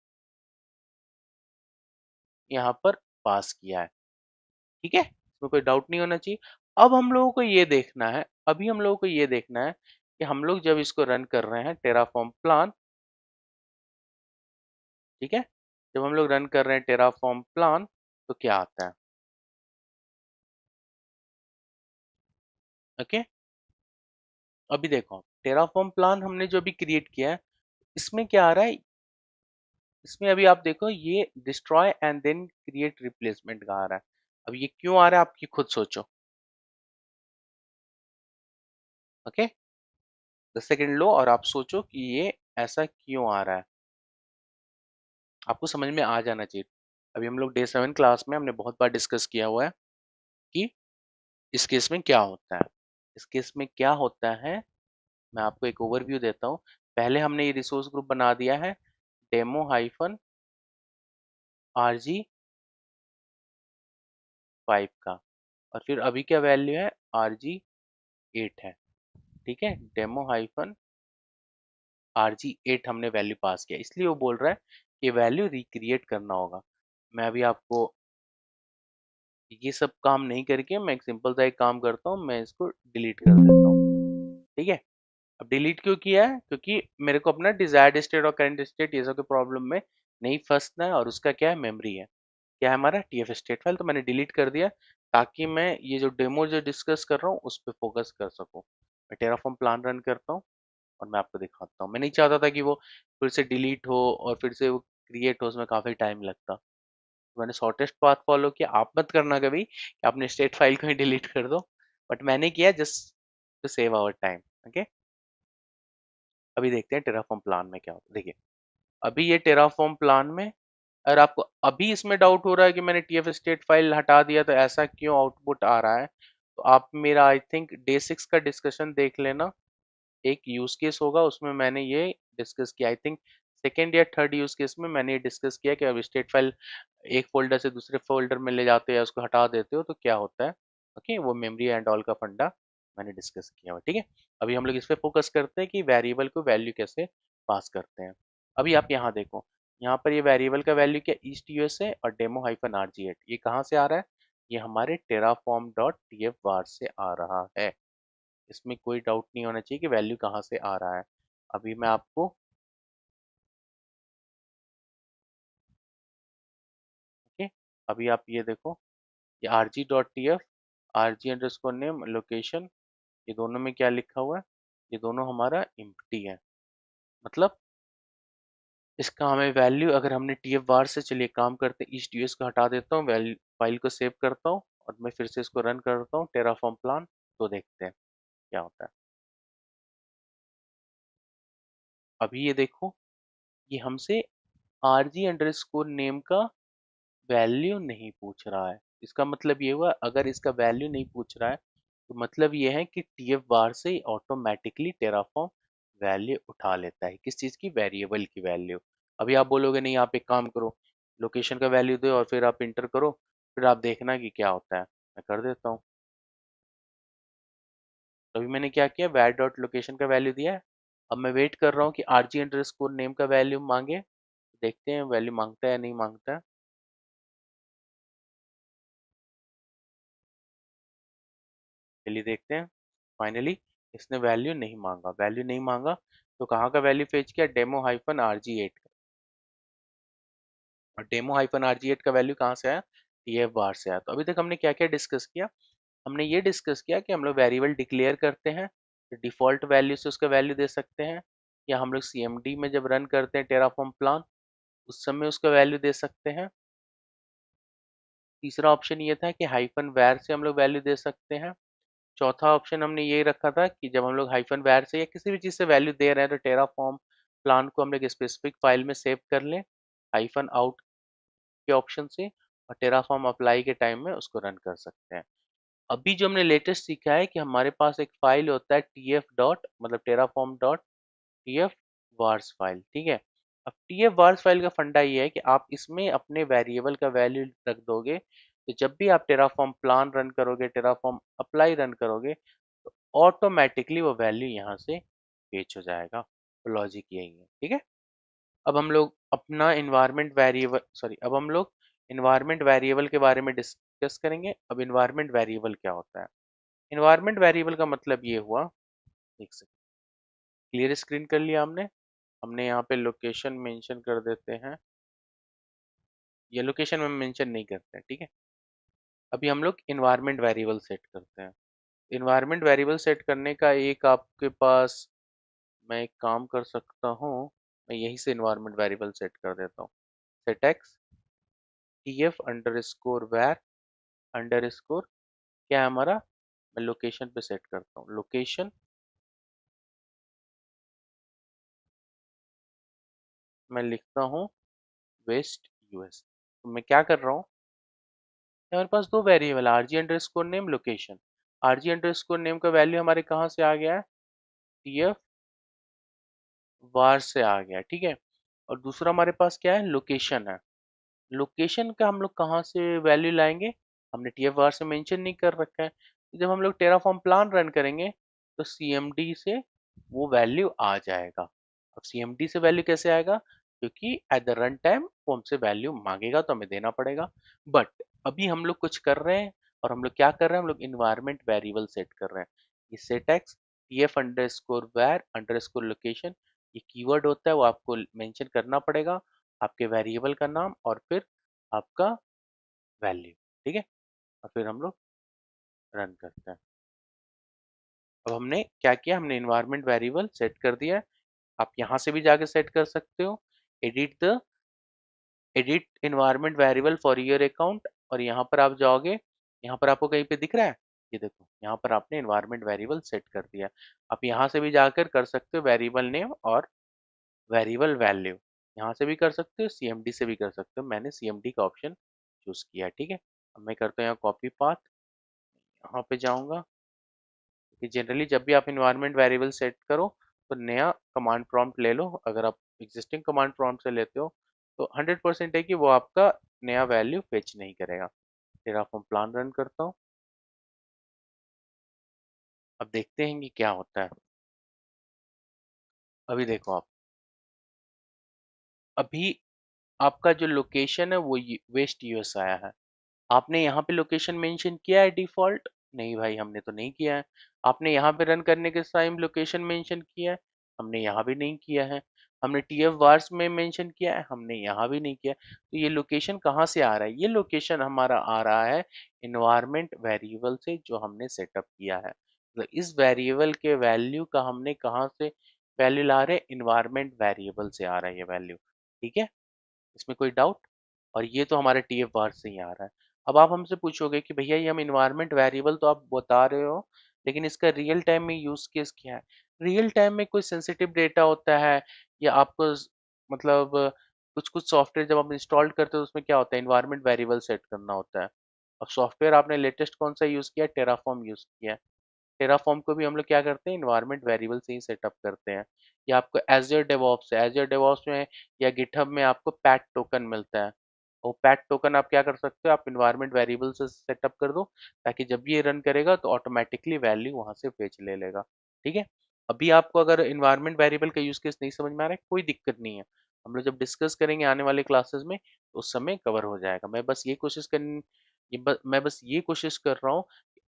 यहाँ पर पास किया है, ठीक है, इसमें कोई डाउट नहीं होना चाहिए। अब हम लोगों को ये देखना है, अभी हम लोगों को ये देखना है कि हम लोग जब इसको रन कर रहे हैं टेराफॉर्म प्लान, ठीक है, जब हम लोग रन कर रहे हैं टेराफॉर्म प्लान तो क्या आता है, ओके। अभी देखो टेराफॉर्म प्लान हमने जो अभी क्रिएट किया है, इसमें क्या आ रहा है, इसमें अभी आप देखो ये destroy and then create replacement का आ रहा है। अब ये क्यों आ रहा है आपकी खुद सोचो, ओके। 10 सेकेंड लो और आप सोचो कि ये ऐसा क्यों आ रहा है, आपको समझ में आ जाना चाहिए। अभी हम लोग डे 7 क्लास में हमने बहुत बार डिस्कस किया हुआ है कि इस केस में क्या होता है, इस केस में क्या होता है, मैं आपको एक ओवरव्यू देता हूँ। पहले हमने ये रिसोर्स ग्रुप बना दिया है डेमो हाइफन RG 5 का, और फिर अभी क्या वैल्यू है, RG 8 है, ठीक है। डेमो हाइफन RG 8 हमने वैल्यू पास किया, इसलिए वो बोल रहा है कि वैल्यू रिक्रिएट करना होगा। मैं अभी आपको ये सब काम नहीं करके मैं एक सिंपल सा एक काम करता हूँ, मैं इसको डिलीट कर देता हूँ, ठीक है। अब डिलीट क्यों किया है, क्योंकि मेरे को अपना डिजायर्ड स्टेट और करंट स्टेट ये सब के प्रॉब्लम में नहीं फंसना है, और उसका क्या है, मेमोरी है, क्या है हमारा TF स्टेट फाइल, तो मैंने डिलीट कर दिया ताकि मैं ये जो डेमो जो डिस्कस कर रहा हूँ उस पर फोकस कर सकूँ। मैं टेराफॉर्म प्लान रन करता हूँ और मैं आपको दिखाता हूँ। मैं नहीं चाहता था कि वो फिर से डिलीट हो और फिर से वो क्रिएट हो, उसमें काफ़ी टाइम लगता, तो मैंने शॉर्टेस्ट पाथ फॉलो किया। आप मत करना कभी कि आपने स्टेट फाइल को ही डिलीट कर दो, बट मैंने किया just to save our time, okay. अभी देखते हैं टेराफॉर्म प्लान में क्या होता है, देखिए अभी ये टेराफॉर्म प्लान में, अगर आपको अभी इसमें डाउट हो रहा है कि मैंने TF स्टेट फाइल हटा दिया तो ऐसा क्यों आउटपुट आ रहा है, तो आप मेरा आई थिंक डे 6 का डिस्कशन देख लेना। एक यूज केस होगा उसमें मैंने ये डिस्कस किया, आई थिंक सेकेंड या थर्ड यूज केस में मैंने ये डिस्कस किया कि अब स्टेट फाइल एक फोल्डर से दूसरे फोल्डर में ले जाते हो या उसको हटा देते हो तो क्या होता है, ओके। वो मेमोरी एंड ऑल का फंडा मैंने डिस्कस किया हुआ, ठीक है। अभी हम लोग इस पे फोकस करते हैं कि वेरिएबल को वैल्यू कैसे पास करते हैं। अभी आप यहाँ देखो, यहाँ पर ये वेरिएबल का वैल्यू क्या, ईस्ट यूएस है, और डेमो हाइफन RG 8 ये कहाँ से आ रहा है, ये हमारे टेराफॉर्म डॉट TF वार से आ रहा है। इसमें कोई डाउट नहीं होना चाहिए कि वैल्यू कहाँ से आ रहा है। अभी मैं आपको अभी आप ये देखो, ये rg.tf, rg_name लोकेशन, ये दोनों में क्या लिखा हुआ है, ये दोनों हमारा एम्प्टी है। मतलब इसका हमें वैल्यू, अगर हमने टीएफ बार से, चलिए काम करते हैं, ईस्ट यूएस को हटा देता हूँ, वैल्यू फाइल को सेव करता हूँ और मैं फिर से इसको रन करता हूँ टेराफॉर्म प्लान, तो देखते हैं क्या होता है। अभी ये देखो, ये हमसे आरजी अंडरस्कोर नेम का वैल्यू नहीं पूछ रहा है। इसका मतलब ये हुआ, अगर इसका वैल्यू नहीं पूछ रहा है तो मतलब ये है कि टीएफ बार से ही ऑटोमेटिकली टेराफॉर्म वैल्यू उठा लेता है। किस चीज़ की? वेरिएबल की वैल्यू। अभी आप बोलोगे नहीं, आप एक काम करो, लोकेशन का वैल्यू दो और फिर आप इंटर करो, फिर आप देखना कि क्या होता है। मैं कर देता हूँ। तो अभी मैंने क्या किया, वैर डॉट लोकेशन का वैल्यू दिया है। अब मैं वेट कर रहा हूँ कि आरजी अंडरस्कोर नेम का वैल्यू मांगे। देखते हैं वैल्यू मांगता है या नहीं मांगता है। चलिए देखते हैं। फाइनली इसने वैल्यू नहीं मांगा, वैल्यू नहीं मांगा तो कहाँ का वैल्यू फेच किया, demo hyphen R G eight का। और demo hyphen R G eight का वैल्यू कहाँ से आया, टीएफ बार से आया। तो अभी तक हमने क्या क्या डिस्कस किया, हमने ये डिस्कस किया कि हम लोग वेरिएबल डिक्लेयर करते हैं तो डिफॉल्ट वैल्यू से उसका वैल्यू दे सकते हैं, या हम लोग सीएमडी में जब रन करते हैं टेराफॉर्म प्लान उस समय उसका वैल्यू दे सकते हैं। तीसरा ऑप्शन ये था कि हाइफन वैर से हम लोग वैल्यू दे सकते हैं। चौथा ऑप्शन हमने ये रखा था कि जब हम लोग हाइफन वैर से या किसी भी चीज़ से वैल्यू दे रहे हैं तो टेराफॉर्म प्लान को हम लोग स्पेसिफिक फाइल में सेव कर लें हाइफन आउट के ऑप्शन से, और टेराफॉर्म अप्लाई के टाइम में उसको रन कर सकते हैं। अभी जो हमने लेटेस्ट सीखा है कि हमारे पास एक फाइल होता है टीएफ डॉट, मतलब Terraform dot TF wars file, ठीक है। अब टीएफ वार्स फाइल का फंडा ये है कि आप इसमें अपने वेरिएबल का वैल्यू रख दोगे, तो जब भी आप टेराफॉर्म प्लान रन करोगे, टेराफॉर्म अप्लाई रन करोगे, तो ऑटोमेटिकली वो वैल्यू यहाँ से फेच हो जाएगा। तो लॉजिक यही है, ठीक है। अब हम लोग अपना इन्वायरमेंट वेरिएबल, सॉरी, अब हम लोग इन्वायरमेंट वेरिएबल के बारे में डिस्कस करेंगे। अब इन्वायरमेंट वेरिएबल क्या होता है? इन्वायरमेंट वेरिएबल का मतलब ये हुआ, एक सेकंड, क्लियर स्क्रीन कर लिया हमने। हमने यहाँ पे लोकेशन मेंशन कर देते हैं, या लोकेशन में मेंशन नहीं करते हैं, ठीक है। अभी हम लोग इन्वायरमेंट वेरिएबल सेट करते हैं। इन्वायरमेंट वेरिएबल सेट करने का एक आपके पास, मैं एक काम कर सकता हूँ, मैं यहीं से इन्वायरमेंट वेरिएबल सेट कर देता हूँ। Set x TF under score वैर अंडर स्कोर, क्या है हमारा, मैं लोकेशन पे सेट करता हूँ, लोकेशन मैं लिखता हूँ वेस्ट यूएस। तो मैं क्या कर रहा हूँ, हमारे पास दो variable RG underscore name location. RG underscore name का वैल्यू हमारे कहाँ से आ गया है, टीएफ वार से आ गया, ठीक है। और दूसरा हमारे पास क्या है, लोकेशन है। लोकेशन का हम लोग कहाँ से वैल्यू लाएंगे, हमने टीएफ बार से मेंशन नहीं कर रखा है। तो जब हम लोग टेराफॉर्म प्लान रन करेंगे तो सीएमडी से वो वैल्यू आ जाएगा। अब सीएमडी से वैल्यू कैसे आएगा, क्योंकि एट द रन टाइम वो हमसे वैल्यू मांगेगा तो हमें देना पड़ेगा। बट अभी हम लोग कुछ कर रहे हैं, और हम लोग क्या कर रहे हैं, हम लोग इन्वायरमेंट वेरिएबल सेट कर रहे हैं। ये set x TF under score वैर अंडर स्कोर लोकेशन, ये कीवर्ड होता है, वो आपको मेंशन करना पड़ेगा, आपके वेरिएबल का नाम और फिर आपका वैल्यू, ठीक है। और फिर हम लोग रन करते हैं। अब हमने क्या किया, हमने इन्वायरमेंट वेरिएबल सेट कर दिया है। आप यहाँ से भी जाके सेट कर सकते हो, edit the edit environment variable for your account, और यहाँ पर आप जाओगे, यहाँ पर आपको कहीं पे दिख रहा है, ये देखो यहाँ पर आपने इन्वायरमेंट वेरिएबल सेट कर दिया। आप यहाँ से भी जाकर कर सकते हो वेरिएबल नेम और वेरिएबल वैल्यू, यहाँ से भी कर सकते हो, सीएमडी से भी कर सकते हो। मैंने सीएमडी का ऑप्शन चूज किया, ठीक है। अब मैं करता हूँ यहाँ कॉपी पाथ, यहाँ पे जाऊँगा, कि जनरली जब भी आप इन्वायरमेंट वेरिएबल सेट करो तो नया कमांड प्रॉम्प्ट ले लो। अगर आप एग्जिस्टिंग कमांड प्रॉम्प्ट से लेते हो तो 100% है कि वो आपका नया वैल्यू फेच नहीं करेगा। फिर आप हम प्लान रन करता हूँ, अब देखते हैं कि क्या होता है। अभी देखो आप, अभी आपका जो लोकेशन है वो वेस्ट यूएस आया है। आपने यहाँ पे लोकेशन मेंशन किया है डिफॉल्ट, नहीं भाई हमने तो नहीं किया है। आपने यहाँ पे रन करने के टाइम लोकेशन मेंशन किया है, हमने यहाँ भी नहीं किया है। हमने टीएफ वार्स में मेंशन किया है, हमने यहाँ भी नहीं किया। तो ये लोकेशन कहाँ से आ रहा है? ये लोकेशन हमारा आ रहा है इन्वायरमेंट वेरिएबल से जो हमने सेटअप किया है। तो इस वेरिएबल के वैल्यू का हमने कहाँ से वैल्यू ला रहे हैं? इन्वायरमेंट वेरिएबल से आ रहा है ये वैल्यू। ठीक है, इसमें कोई डाउट? और ये तो हमारे टीएफ बार से ही आ रहा है। अब आप हमसे पूछोगे कि भैया ये हम इन्वायरमेंट वेरिएबल तो आप बता रहे हो, लेकिन इसका रियल टाइम में यूज केस क्या है? रियल टाइम में कोई सेंसिटिव डेटा होता है, या आपको मतलब कुछ कुछ सॉफ्टवेयर जब आप इंस्टॉल करते हो तो उसमें क्या होता है, इन्वायरमेंट वेरिएबल सेट करना होता है। अब सॉफ्टवेयर आपने लेटेस्ट कौन सा यूज किया? टेराफॉर्म यूज किया है। टेराफॉर्म को भी हम लोग क्या करते हैं, इन्वायरमेंट वेरिएबल से ही सेटअप करते हैं। या आपको एज़्योर डेवऑप्स है, एज़्योर डेवऑप्स में या गिटहब में आपको पैट टोकन मिलता है। वो पैट टोकन आप क्या कर सकते हो, आप इन्वायरमेंट वेरिएबल से सेटअप कर दो, ताकि जब भी ये रन करेगा तो ऑटोमेटिकली वैल्यू वहां से फेच ले लेगा। ठीक है, अभी आपको अगर इन्वायरमेंट वेरिएबल का यूज केस नहीं समझ में आ रहा है, कोई दिक्कत नहीं है। हम लोग जब डिस्कस करेंगे आने वाले क्लासेस में तो उस समय कवर हो जाएगा। मैं बस ये कोशिश कर रहा हूँ,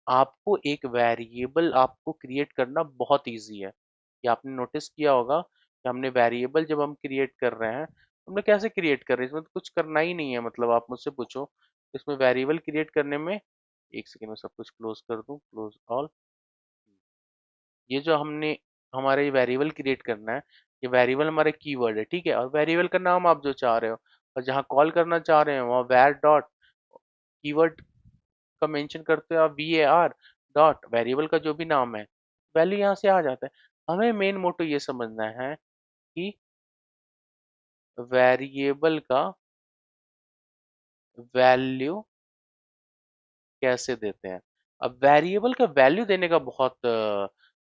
आपको एक वेरिएबल आपको क्रिएट करना बहुत इजी है। ये आपने नोटिस किया होगा कि हमने वेरिएबल जब हम क्रिएट कर रहे हैं, हम लोग कैसे क्रिएट कर रहे हैं? इसमें तो कुछ करना ही नहीं है। मतलब आप मुझसे पूछो, इसमें वेरिएबल क्रिएट करने में, एक सेकेंड में सब कुछ क्लोज कर दूं, क्लोज ऑल। ये जो हमने हमारे वेरिएबल क्रिएट करना है, ये वेरिएबल हमारा कीवर्ड है, ठीक है। और वेरिएबल का नाम आप जो चाह रहे हो और जहाँ कॉल करना चाह रहे हो वहाँ var डॉट कीवर्ड का मेंशन करते हो आप, var डॉट वेरिएबल का जो भी नाम है, वैल्यू यहाँ से आ जाता है। हमें मेन मोटो ये समझना है कि वेरिएबल का वैल्यू कैसे देते हैं। अब वेरिएबल का वैल्यू देने का बहुत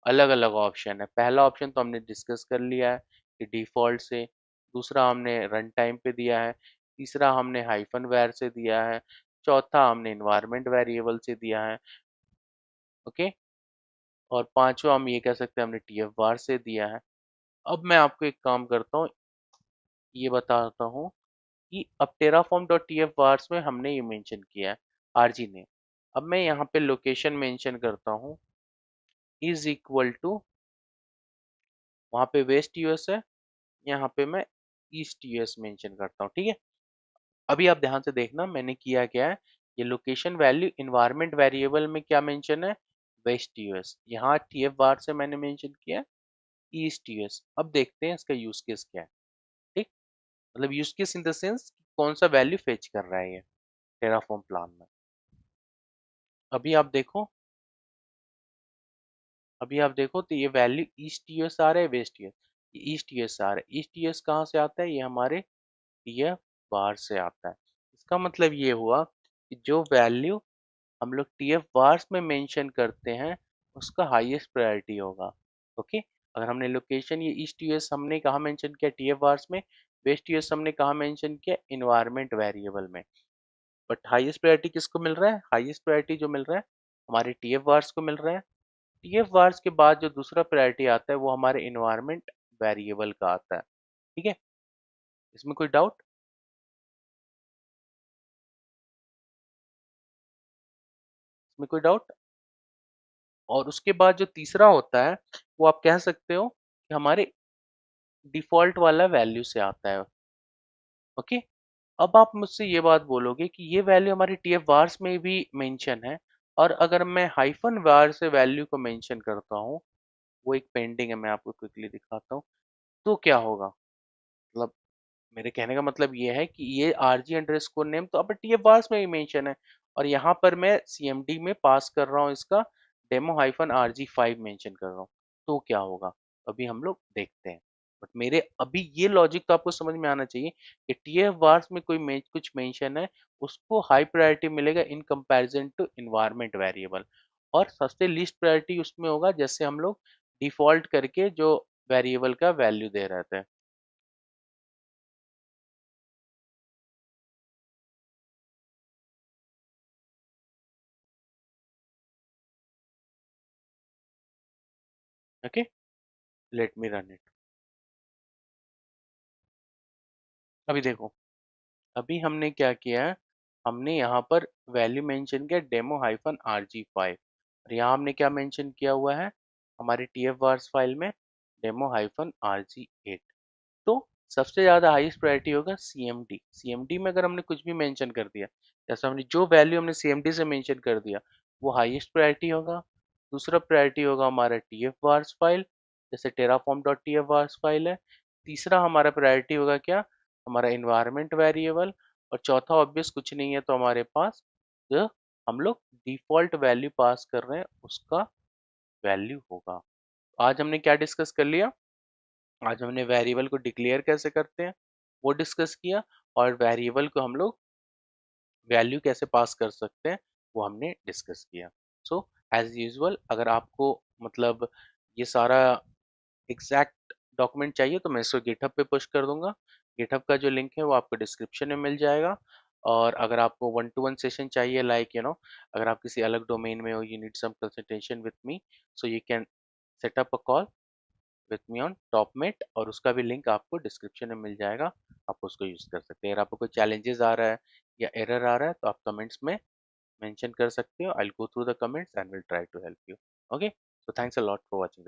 अलग अलग ऑप्शन है। पहला ऑप्शन तो हमने डिस्कस कर लिया है कि डिफॉल्ट से, दूसरा हमने रन टाइम पे दिया है, तीसरा हमने हाइफन वेर से दिया है, चौथा हमने इन्वायरमेंट वेरिएबल से दिया है। ओके, और पांचवा हम ये कह सकते हैं हमने टीएफ बार से दिया है। अब मैं आपको एक काम करता हूँ, ये बताता हूँ कि अब टेराफॉर्म डॉट टीएफ बार्स में हमने ये मेंशन किया है आरजी ने। अब मैं यहाँ पे लोकेशन मेंशन करता हूँ इज इक्वल टू, वहाँ पे वेस्ट यूएस है, यहाँ पे मैं ईस्ट यूएस मेंशन करता हूँ। ठीक है, अभी आप ध्यान से देखना मैंने किया क्या है। ये लोकेशन वैल्यू इन्वायरमेंट वेरिएबल में क्या मेंशन है, वेस्ट यूएस। यहाँ टीएफ बार से मैंने मेंशन किया ईस्ट यूएस। अब देखते हैं इसका यूज केस क्या है। ठीक, मतलब use case in the sense कौन सा वैल्यू फेच कर रहा है ये टेराफॉर्म प्लान में। अभी आप देखो, अभी आप देखो तो ये वैल्यू ईस्ट यूएस आ रहा है, वेस्ट यूएस, ईस्ट यूएस आ रहा है। ईस्ट यूएस कहाँ से आता है, ये हमारे टीएफ बार से आता है। इसका मतलब ये हुआ कि जो वैल्यू हम लोग टीएफ बार्स में मेंशन करते हैं उसका हाईएस्ट प्रायोरिटी होगा। ओके, अगर हमने लोकेशन ये ईस्ट यूएस हमने कहाँ मेंशन किया, टीएफ बार्स में। वेस्ट यूएस हमने कहाँ मेंशन किया, इन्वायरमेंट वेरिएबल में। बट हाईएस्ट प्रायोरिटी किसको मिल रहा है, हाईएस्ट प्रायोरिटी जो मिल रहा है हमारे टीएफ बार्स को मिल रहा है। टीएफ बार्स के बाद जो दूसरा प्रायोरिटी आता है वो हमारे इन्वायरमेंट वेरिएबल का आता है। ठीक है, इसमें कोई डाउट? इसमें कोई डाउट? और उसके बाद जो तीसरा होता है वो आप कह सकते हो कि हमारे डिफॉल्ट वाला वैल्यू से आता है। ओके, अब आप मुझसे ये बात बोलोगे कि ये वैल्यू हमारी टीएफ वार्स में भी मेंशन है, और अगर मैं हाइफन वार से वैल्यू को मेंशन करता हूँ, वो एक पेंडिंग है, मैं आपको क्विकली दिखाता हूँ, तो क्या होगा? मतलब मेरे कहने का मतलब ये है कि ये आरजी अंडरस्कोर नेम तो अब टीएफ वार्स में ही मेंशन है, और यहाँ पर मैं सीएमडी में पास कर रहा हूँ इसका डेमो हाइफन RG5 मेंशन कर रहा हूँ। तो क्या होगा, अभी हम लोग देखते हैं। बट मेरे अभी ये लॉजिक तो आपको समझ में आना चाहिए कि टीएफ वार्स में कुछ मेंशन है, उसको हाई प्रायोरिटी मिलेगा in comparison to environment variable, और सबसे लीस्ट प्रायोरिटी उसमें होगा जैसे हम लोग डिफॉल्ट करके जो वेरिएबल का वैल्यू दे रहे थे। Okay, let me run it. अभी देखो, अभी हमने क्या किया है, हमने यहाँ पर वैल्यू मेंशन किया डेमो हाइफन RG5, और यहाँ हमने क्या मेंशन किया हुआ है हमारे TF वार्स फाइल में, डेमो हाइफन RG8। तो सबसे ज़्यादा हाईएस्ट प्रायोरिटी होगा सीएमडी। सीएमडी में अगर हमने कुछ भी मेंशन कर दिया, जैसे हमने जो वैल्यू हमने सीएमडी से मेंशन कर दिया, वो हाईएस्ट प्रायोरिटी होगा। दूसरा प्रायोरिटी होगा हमारा टीएफ वार्स फाइल, जैसे Terraform dot TF wars file है। तीसरा हमारा प्रायोरिटी होगा क्या, हमारा इन्वायरमेंट वेरिएबल। और चौथा ऑब्वियस कुछ नहीं है, तो हमारे पास जो हम लोग डिफॉल्ट वैल्यू पास कर रहे हैं उसका वैल्यू होगा। आज हमने क्या डिस्कस कर लिया, आज हमने वेरिएबल को डिक्लेयर कैसे करते हैं वो डिस्कस किया, और वेरिएबल को हम लोग वैल्यू कैसे पास कर सकते हैं वो हमने डिस्कस किया। सो एज यूजुअल, अगर आपको मतलब ये सारा एग्जैक्ट डॉक्यूमेंट चाहिए तो मैं इसको गिटहब पे पुश कर दूंगा। गिटहब का जो लिंक है वो आपको डिस्क्रिप्शन में मिल जाएगा। और अगर आपको 1-to-1 सेशन चाहिए, लाइक अगर आप किसी अलग डोमेन में हो, you need some consultation with me, so you can set up a call with me on Topmate, और उसका भी लिंक आपको डिस्क्रिप्शन में मिल जाएगा। आप उसको यूज़ कर सकते हैं। अगर आपको कोई चैलेंजेस आ रहा है या एरर आ रहा है तो आप कमेंट्स में मेंशन कर सकते हो। I will go through the comments and will try to help you. Okay, so thanks a lot for watching.